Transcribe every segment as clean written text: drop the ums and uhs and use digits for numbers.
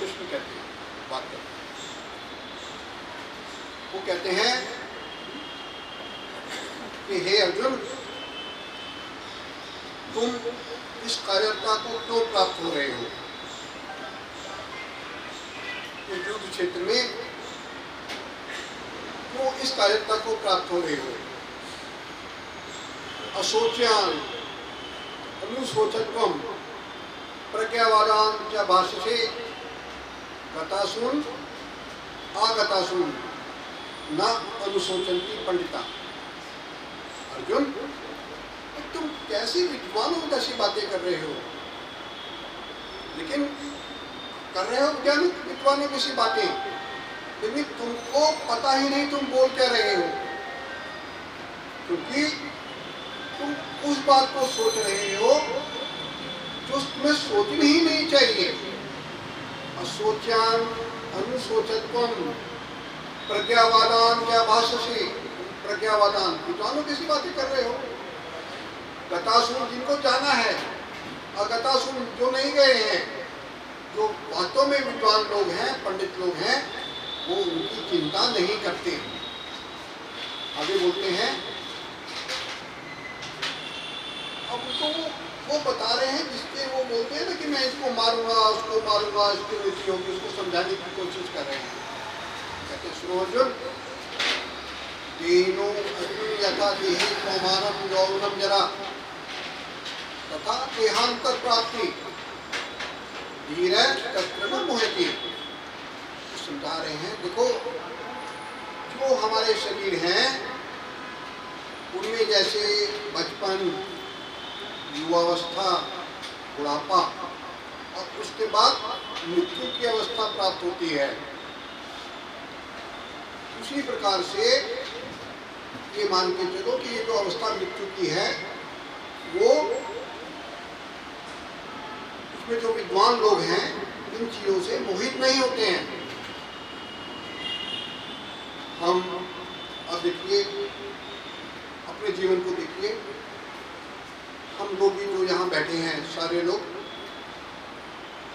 कृष्ण कहते हैं, बात करते हैं। वो कहते हैं कि हे अर्जुन, तुम इस कायरता को क्यों प्राप्त हो रहे हो? इस युद्ध क्षेत्र में क्यों इस कायरता को प्राप्त हो रहे हो? अशोच्यान अनुशोचत्वम प्रज्ञावादान च भाष्यसे गतासुन आगतासुन न अनुशोचन्ति पंडिता। अर्जुन, तुम कैसी विद्वानों जैसी बातें कर रहे हो, लेकिन कर रहे हो क्या विद्वानों जैसी बातें, लेकिन तुमको पता ही नहीं तुम बोल क्या रहे हो, क्योंकि तुम उस बात को सोच रहे हो जो तुम्हें सोचनी ही नहीं चाहिए। अशोच्यान अनुशोचत्वम प्रज्ञावादान क्या भाष्यसे, प्रज्ञावादान विद्वानों कैसी बातें कर रहे हो। गतासुन जिनको जाना है, अगतासुन जो नहीं गए हैं, जो वास्तव में विद्वान लोग हैं, पंडित लोग हैं, वो उनकी चिंता नहीं करते। आगे बोलते हैं, अब तो वो बता रहे हैं जिसके वो बोलते हैं ना कि मैं इसको मारूंगा, उसको मारूंगा, इसकी मृत्यु होगी, उसको समझाने की कोशिश कर रहे हैं। कहते सुनो अर्जुन, तीनों अर्जुन यथा देहि कौमारम यौवनम जरा तथा देहांतर प्राप्ति धीरे तत्र मोहति। समझा रहे हैं, देखो जो हमारे शरीर हैं उनमें जैसे बचपन, युवावस्था, बुढ़ापा और उसके बाद मृत्यु की अवस्था प्राप्त होती है, उसी प्रकार से ये मान के चलो कि ये जो अवस्था मृत्यु की है, वो उसमें जो विद्वान लोग हैं इन चीजों से मोहित नहीं होते हैं। हम अब देखिए, अपने जीवन को देखिए, हम लोग भी जो यहाँ बैठे हैं सारे लोग,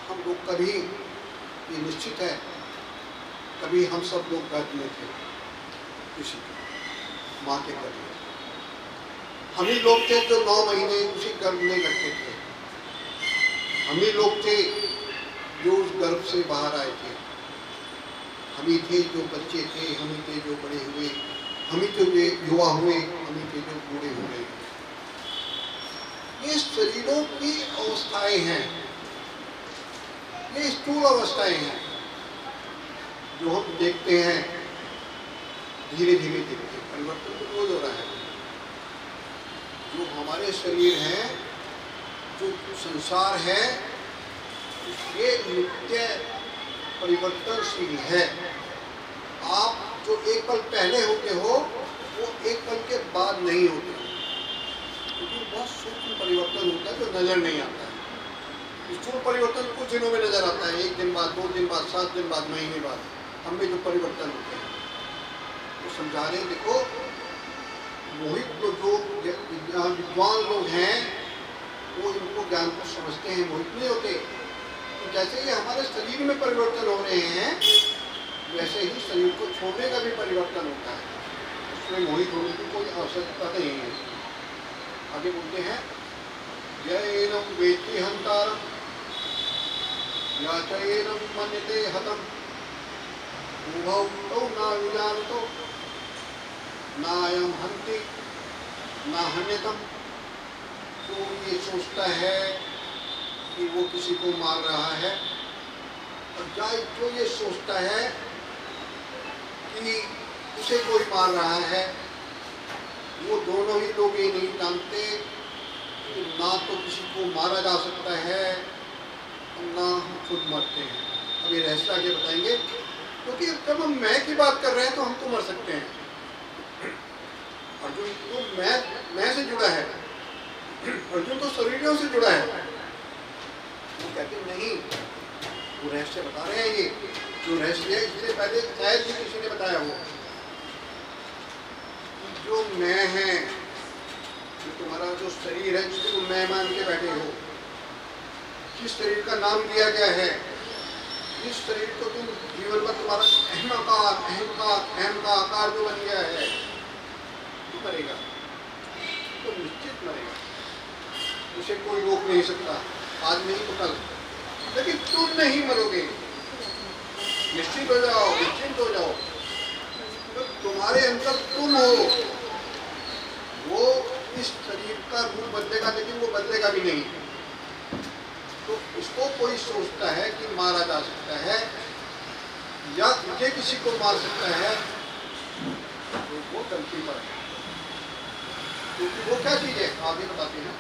हम लोग कभी, ये निश्चित है, कभी हम सब लोग गर्भ में थे, किसी माँ के गर्भ में। हम ही लोग थे जो 9 महीने उसी गर्भ में रखे थे। हम ही लोग थे जो उस गर्भ से बाहर आए थे। हम ही थे जो बच्चे थे, हम ही थे जो बड़े हुए, हम ही थे जो युवा हुए, हम ही थे जो बूढ़े हुए। ये शरीरों की अवस्थाएं हैं, ये स्थूल अवस्थाएं हैं जो हम देखते हैं, धीरे धीरे देखते हैं, परिवर्तन तो रोज हो रहा है। जो हमारे शरीर हैं, जो संसार है, ये नित्य परिवर्तनशील है। आप जो एक पल पहले होते हो, वो एक पल के बाद नहीं होते, क्योंकि बहुत सूक्ष्म परिवर्तन होता है जो नजर नहीं आता है। स्थूल परिवर्तन कुछ दिनों में नजर आता है, 1 दिन बाद, 2 दिन बाद, 7 दिन बाद, महीने बाद, हमें जो परिवर्तन होते हैं वो समझा रहे हैं। देखो, मोहित लोग जो विद्वान लोग हैं वो इनको ज्ञान को समझते हैं, मोहित नहीं होते। तो जैसे ही हमारे शरीर में परिवर्तन हो रहे हैं, वैसे ही शरीर को छोड़ने का भी परिवर्तन होता है, उसमें मोहित होने की कोई आवश्यकता नहीं है। आगे बोलते हैं, यैनं वेत्ति हन्तारं याचैनं मन्यते हतं उभौ तौ न विजानतो नायं हन्ति न हन्यतम। तो ये सोचता है कि वो किसी को मार रहा है, और जो ये सोचता है कि उसे कोई मार रहा है, वो दोनों ही लोग ये नहीं जानते कि ना तो किसी को मारा जा सकता है और ना हम खुद मरते हैं। अब ये रहस्य आगे बताएंगे, क्योंकि जब हम मैं की बात कर रहे हैं तो हम तो मर सकते हैं। अर्जुन तो मैं से जुड़ा है, अर्जुन तो शरीरों से जुड़ा है। वो कहते नहीं, वो रहस्य बता रहे हैं। ये जो रहस्य है, इससे पहले शायद ही किसी ने बताया हो। जो मैं है, जो तुम्हारा जो शरीर है, जिसको मैं मान के बैठे हो, जिस शरीर का नाम दिया गया है इस शरीर को तुम जीवन में तुम्हारा अहम का आकार जो बन गया है, तो मरेगा, तो निश्चित मरेगा, उसे कोई रोक नहीं सकता, आज नहीं तो कल। लेकिन तुम नहीं मरोगे, निश्चित हो जाओ, निश्चिंत हो जाओ। तो तुम्हारे अंदर तुम हो, वो इस शरीर का रूप बदलेगा, लेकिन वो बदलेगा भी नहीं। तो इसको कोई सोचता है कि मारा जा सकता है या मुझे किसी को मार सकता है, तो वो गलती पर है। क्योंकि वो क्या चीज है आगे बताते हैं।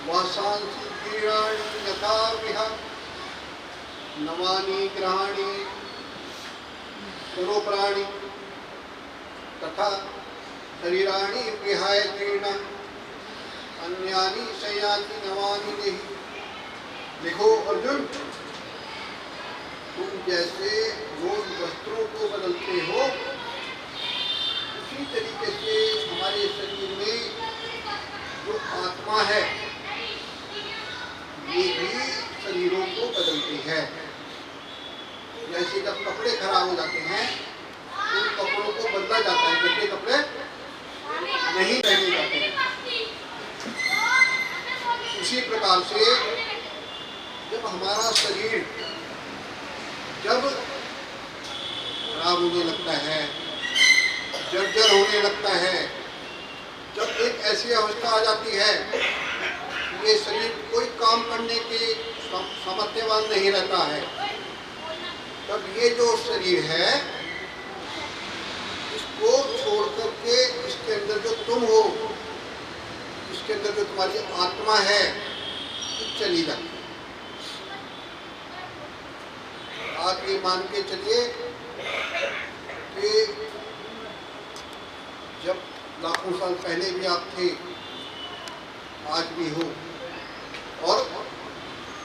वासांसि क्रीडानि यथा विहा नवानि ग्रहाणि करो प्राणी तथा शरीराणि विहाय क्रीडा अन्यानि शयाति नवानि देहि। देखो अर्जुन, तुम जैसे रोज वस्त्रों को बदलते हो, उसी तरीके से हमारे शरीर में जो आत्मा है ये भी शरीरों को बदलती है। जैसे जब कपड़े खराब हो जाते हैं, उन कपड़ों को बदला जाता है, गंदे कपड़े नहीं पहने जाते हैं। उसी प्रकार से जब हमारा शरीर जब खराब होने लगता है, जर्जर होने लगता है, जब एक ऐसी अवस्था आ जाती है ये शरीर कोई काम करने के सामर्थ्यवान नहीं रहता है, तब ये जो शरीर है इसको छोड़ करके इसके अंदर जो तुम हो, इसके अंदर जो तुम्हारी आत्मा है, ये चली जाती है। आप ये मान के चलिए कि जब लाखों साल पहले भी आप थे, आज भी हो और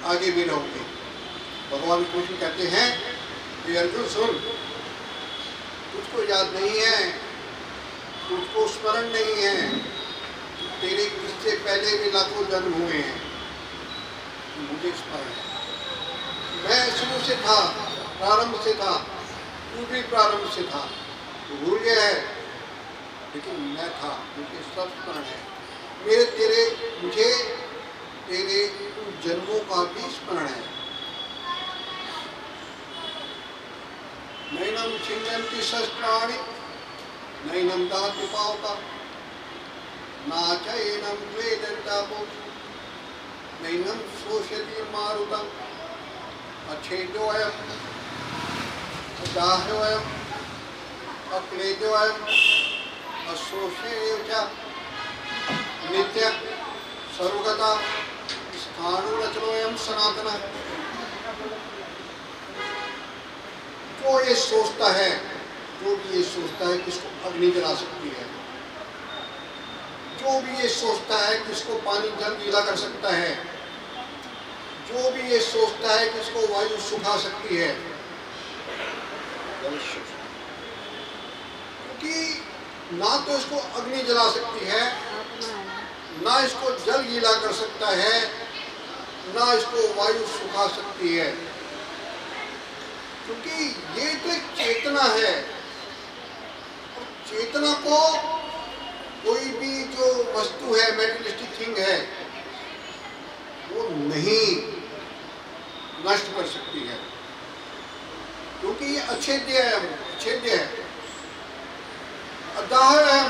आगे भी रहोगे। भगवान कृष्ण कहते हैं कि अर्जुन सुन, तुझको याद नहीं है, तुझको स्मरण नहीं है, तेरे इससे पहले भी लाखों जन्म हुए हैं, मुझे स्मरण है। मैं शुरू से था, प्रारंभ से था, तू भी प्रारंभ से था, तू भूल गया है, लेकिन मैं था, मुझे सब स्मरण है। मुझे तेरे जन्मों का भी स्मरण है। नैनम छिन्नन्ति शस्त्राणि नैनम दाति पावका नाचैनम वेदन्तापो नैनम शोषयति मारुतम् अच्छेद्योऽयम् अदाह्योऽयम् अक्लेद्योऽयम् अशोषेय च नित्य सर्वगता स्थाणुरचनोऽयं सनातनः। जो ये सोचता है, जो भी ये सोचता है कि इसको अग्नि जला सकती है, जो भी ये सोचता है कि इसको पानी जल गीला कर सकता है, जो भी ये सोचता है कि इसको वायु सुखा सकती है, क्योंकि ना तो इसको अग्नि जला सकती है, ना इसको जल गीला कर सकता है, ना इसको वायु सुखा सकती है, क्योंकि ये तो एक चेतना है। और चेतना को कोई भी जो वस्तु है, मेटेरियलिस्टिक थिंग है, वो नहीं नष्ट कर सकती है, क्योंकि ये अछेद्य है, अछेद्य है, अदाह है,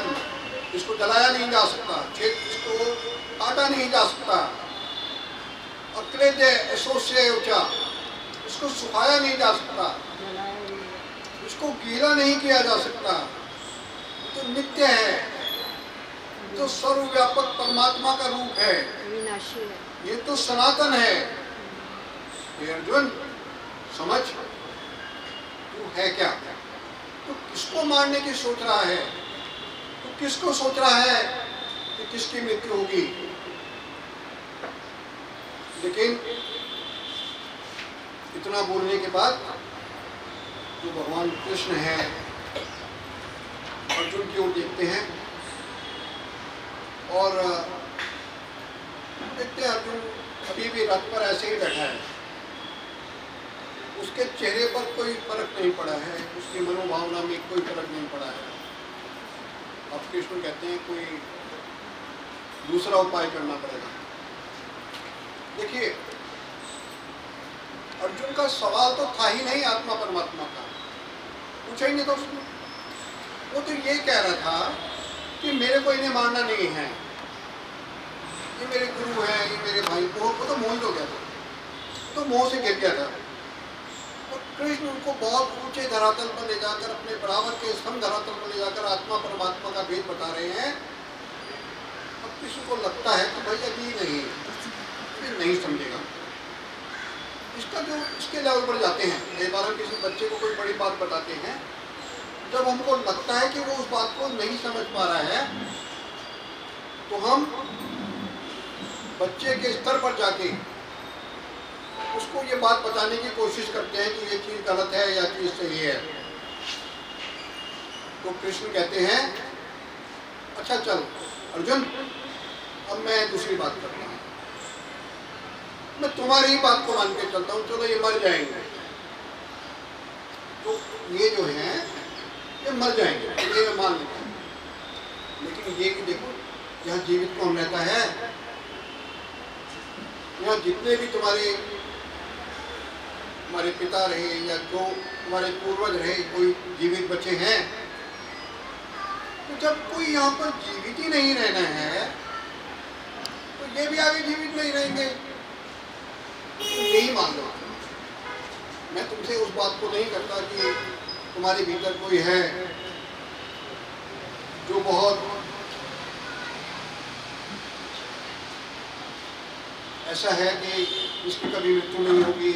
इसको जलाया नहीं जा सकता, इसको काटा नहीं जा सकता। अक्लेद्य एसोस्य ऊंचा, इसको सुखाया नहीं जा सकता, इसको गीला नहीं किया जा सकता। तो नित्य है, तो सर्वव्यापक परमात्मा का रूप है, ये तो सनातन है। अर्जुन समझ, तू है क्या? तो किसको मारने की सोच रहा है? तो किसको सोच रहा है कि किसकी मृत्यु होगी? लेकिन इतना बोलने के बाद जो भगवान कृष्ण है, अर्जुन की ओर देखते हैं और देखते हैं अर्जुन अभी भी रथ पर ऐसे ही बैठा है, उसके चेहरे पर कोई फर्क नहीं पड़ा है, उसकी मनोभावना में कोई फर्क नहीं पड़ा है। अब कृष्ण कहते हैं कोई दूसरा उपाय करना पड़ेगा। देखिए, अर्जुन का सवाल तो था ही नहीं आत्मा परमात्मा का, पूछा ही नहीं था उसने। वो तो ये कह रहा था कि मेरे को इन्हें मानना नहीं है, ये मेरे गुरु हैं, ये मेरे भाई। वो तो मोहित हो गया था, तो मोह से गिर गया था। और कृष्ण उनको बहुत ऊंचे धरातल पर ले जाकर, अपने बराबर के सम धरातल पर ले जाकर आत्मा परमात्मा का भेद बता रहे हैं। अब किसी को लगता है कि भाई अभी नहीं, फिर नहीं समझेगा, इसका जो इसके लेवल पर जाते हैं। एक बार हम किसी बच्चे को कोई बड़ी बात बताते हैं, जब हमको लगता है कि वो उस बात को नहीं समझ पा रहा है, तो हम बच्चे के स्तर पर जाके उसको ये बात बताने की कोशिश करते हैं कि ये चीज गलत है या चीज सही है। तो कृष्ण कहते हैं, अच्छा चल अर्जुन, अब मैं दूसरी बात करता हूँ, मैं तुम्हारी ही बात को मान के चलता हूँ, चलो ये मर जाएंगे, तो ये जो है ये मर जाएंगे, ये मैं मान लेता हूँ। लेकिन ये कि देखो, यहाँ जीवित कौन रहता है? यहाँ जितने भी तुम्हारे पिता रहे या जो तुम्हारे पूर्वज रहे, कोई जीवित बचे हैं, तो जब कोई यहाँ पर जीवित ही नहीं रहना है, तो ये भी आगे जीवित नहीं रहेंगे। तो यही मान लो, मैं तुमसे उस बात को नहीं करता कि तुम्हारे भीतर कोई है जो बहुत ऐसा है कि इसकी कभी मृत्यु नहीं होगी,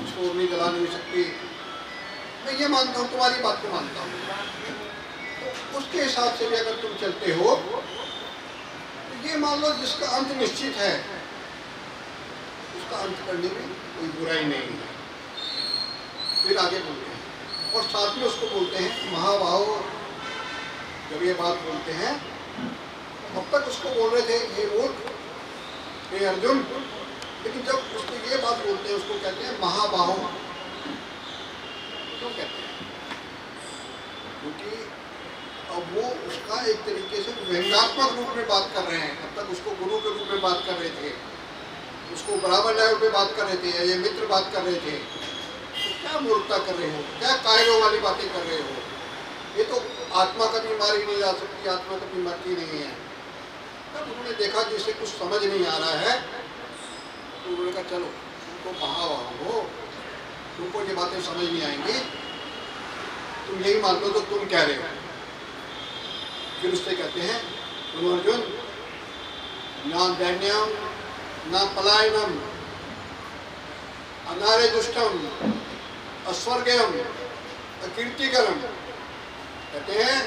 इसको नहीं जला नहीं सकती। मैं ये मानता हूँ, तुम्हारी बात को मानता हूँ। तो उसके हिसाब से भी अगर तुम चलते हो, तो ये मान लो जिसका अंत निश्चित है, उसका अंत करने में कोई बुराई नहीं है। फिर आगे बोलते हैं, और साथ में उसको बोलते हैं महाबाहो। जब ये बात बोलते हैं, अब तक उसको बोल रहे थे हे मूर्ख, हे अर्जुन, लेकिन जब उसको ये बात बोलते हैं, उसको कहते हैं महाबाहो। क्यों कहते हैं? क्योंकि अब वो उसका एक तरीके से व्यंग्यात्मक रूप में बात कर रहे हैं। अब तक उसको गुरु के रूप में बात कर रहे थे, उसको बराबर लेवल पे बात कर रहे थे, या ये मित्र बात कर रहे थे। तो क्या मूर्खता कर रहे हो, क्या कायरों वाली बातें कर रहे हो? ये तो आत्मा कभी मारी नहीं जा सकती, आत्मा कभी मरती नहीं है। तब उन्होंने देखा कि इसे कुछ समझ नहीं आ रहा है, तो उन्होंने कहा चलो तुमको महाबाहो हो, तुमको ये बातें समझ नहीं आएंगी, तुम यही मान लो तो तुम कह रहे हो। फिर उससे कहते हैं, तुम अर्जुन, ना दैन्यम ना पलायनम अनारे दुष्टम अस्वर्गम अकीर्तिकरम। कहते हैं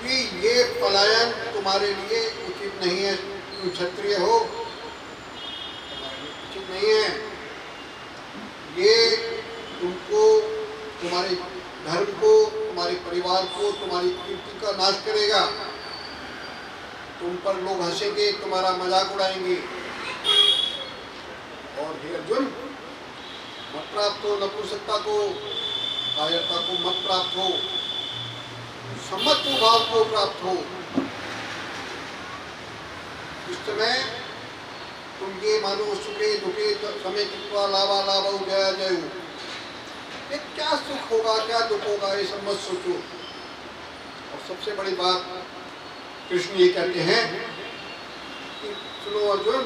कि ये पलायन तुम्हारे लिए उचित नहीं है, तुम क्षत्रिय हो, उचित नहीं है। ये तुमको, तुम्हारे धर्म को, तुम्हारे परिवार को, तुम्हारी कीर्ति का नाश करेगा। तुम पर लोग हंसेंगे, तुम्हारा मजाक उड़ाएंगे। और हे अर्जुन, मत प्राप्त हो नपुंसकता को, कायरता को मत प्राप्त हो, समत्व भाव को प्राप्त हो। इस समय तुम ये मानो सुखे दुखे समय कित्वा लाभा लाभा जया जयु, ये क्या सुख होगा क्या दुख होगा, ये सब मत सोचो। और सबसे बड़ी बात कृष्ण ये कहते हैं कि सुनो अर्जुन,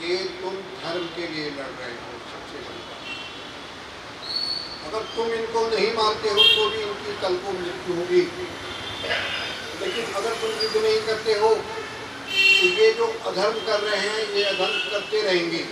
ये तुम धर्म के लिए लड़ रहे हो। सबसे बड़ी बात, अगर तुम इनको नहीं मारते हो तो भी इनकी कल को मृत्यु होगी, लेकिन अगर तुम युद्ध नहीं करते हो तो ये जो अधर्म कर रहे हैं ये अधर्म करते रहेंगे।